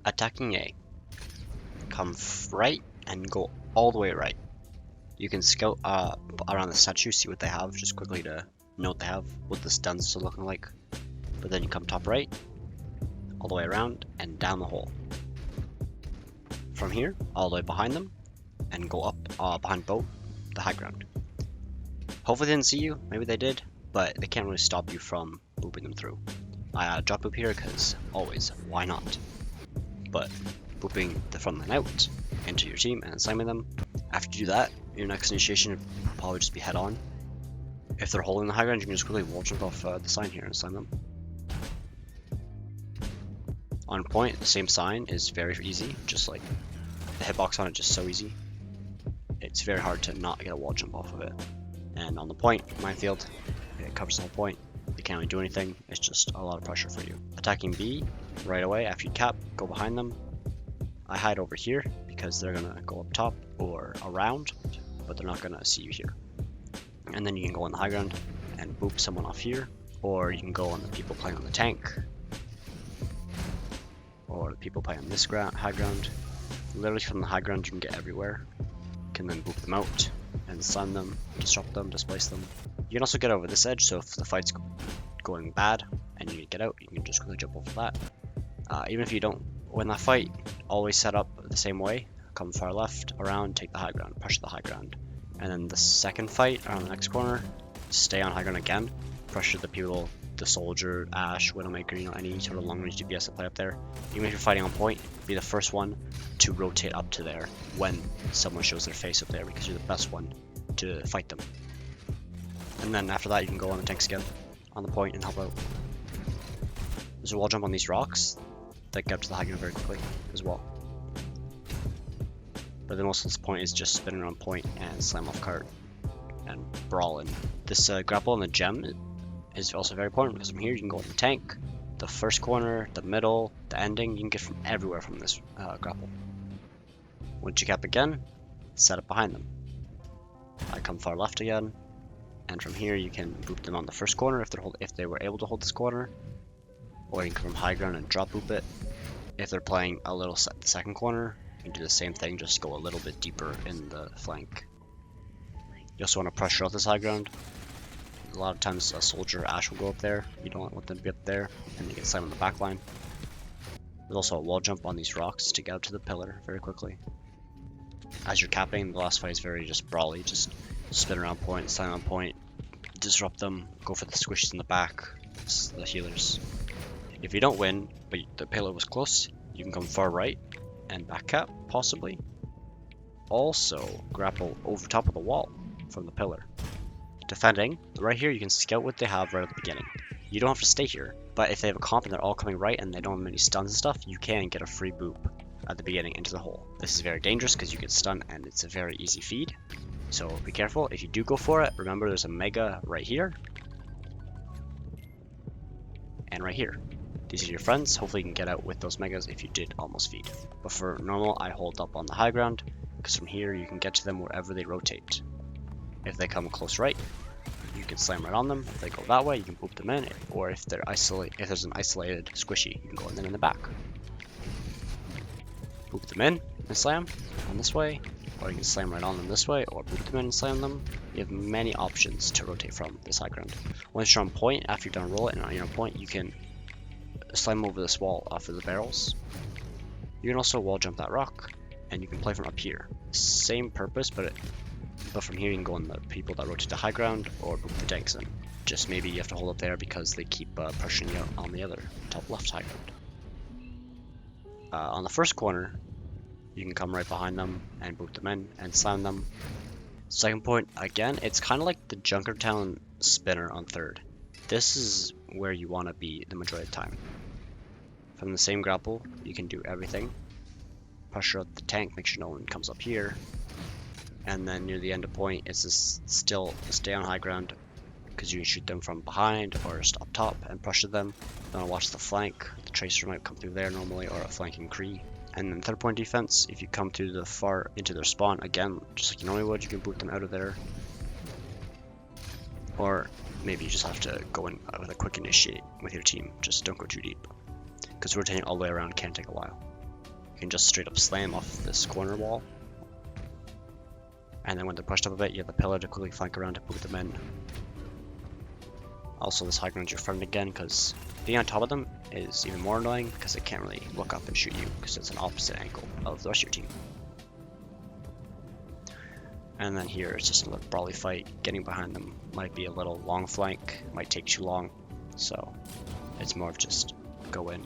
Attacking A. Come right and go all the way right. You can scout around the statue, see what they have, just quickly to know what they have, what the stuns are looking like. But then you come top right, all the way around, and down the hole. From here, all the way behind them, and go up behind boat, the high ground. Hopefully they didn't see you, maybe they did, but they can't really stop you from booping them through. I drop boop here because always, why not? But booping the front line out into your team and slamming them. After you do that, your next initiation would probably just be head on. If they're holding the high ground, you can just quickly wall jump off the sign here and slam them. On point, the same sign is very easy, just like the hitbox on it, just so easy. It's very hard to not get a wall jump off of it. And on the point, minefield, it covers the whole point. You can't really do anything, it's just a lot of pressure for you. Attacking B, right away, after you cap, go behind them. I hide over here, because they're gonna go up top or around, but they're not gonna see you here. And then you can go on the high ground and boop someone off here, or you can go on the people playing on the tank, or the people playing on this high ground. Literally from the high ground you can get everywhere. You can then boop them out and stun them, disrupt them, displace them. You can also get over this edge, so if the fight's going bad and you need to get out, you can just quickly jump over that. Even if you don't win that fight, always set up the same way. Come far left, around, take the high ground, pressure the high ground. And then the second fight around the next corner, stay on high ground again, pressure the people, the soldier, Ash, Widowmaker, any sort of long range DPS that play up there. Even if you're fighting on point, be the first one to rotate up to there when someone shows their face up there, because you're the best one to fight them. And then after that you can go on the tanks again, on the point, and help out. There's a wall jump on these rocks that get up to the high ground very quickly as well. But the most of this point is just spinning around point and slam off cart and brawl in. This grapple on the gem is also very important, because from here you can go on the tank, the first corner, the middle, the ending. You can get from everywhere from this grapple. Once you cap again, set up behind them. I come far left again, and from here you can boop them on the first corner if they were able to hold this corner, or you can come from high ground and drop boop it. If they're playing a little the second corner, you can do the same thing, just go a little bit deeper in the flank. You also want to pressure out this high ground. A lot of times a soldier or Ash will go up there. You don't want them to be up there, and you get slammed on the back line. There's also a wall jump on these rocks to get up to the pillar very quickly. As you're capping, the last fight is very just brawly. Just spin around point, slam on point, disrupt them, go for the squishes in the back, the healers. If you don't win, but the pillar was close, you can come far right and back cap, possibly. Also, grapple over top of the wall from the pillar. Defending, right here you can scout what they have right at the beginning. You don't have to stay here, but if they have a comp and they're all coming right and they don't have many stuns and stuff, you can get a free boop at the beginning into the hole. This is very dangerous because you get stunned and it's a very easy feed. So be careful. If you do go for it, remember there's a mega right here and right here. These are your friends. Hopefully you can get out with those megas if you did almost feed. But for normal, I hold up on the high ground, because from here you can get to them wherever they rotate. If they come close right, you can slam right on them. If they go that way, you can boop them in. Or if there's an isolated squishy, you can go in the back. Boop them in and slam on this way, or you can slam right on them this way, or boop them in and slam them. You have many options to rotate from this high ground. Once you're on point, after you've done roll it and you're on point, you can slam over this wall off of the barrels. You can also wall jump that rock, and you can play from up here. Same purpose, but from here you can go on the people that rotate to high ground or boop the tanks in. Just maybe you have to hold up there because they keep pressuring you on the other top left high ground. On the first corner, you can come right behind them and boop them in and slam them. Second point, again, it's kind of like the Junkertown spinner on third. This is where you want to be the majority of the time. From the same grapple, you can do everything. Pressure out the tank, make sure no one comes up here. And then near the end of point, it's just still stay on high ground, because you can shoot them from behind or just up top and pressure them. Then I'll watch the flank. The tracer might come through there normally, or a flanking Kree. And then third point defense, if you come to the far into their spawn, again, just like you normally would, you can boot them out of there. Or maybe you just have to go in with a quick initiate with your team. Just don't go too deep, because rotating all the way around can take a while. you can just straight up slam off this corner wall. And then when they're pushed up a bit, you have the pillar to quickly flank around to boot them in. Also, this high ground's your friend again, because being on top of them is even more annoying because they can't really look up and shoot you because it's an opposite angle of the rest of your team. And then here it's just a little brawly fight. Getting behind them might be a little long flank, might take too long, so it's more of just go in,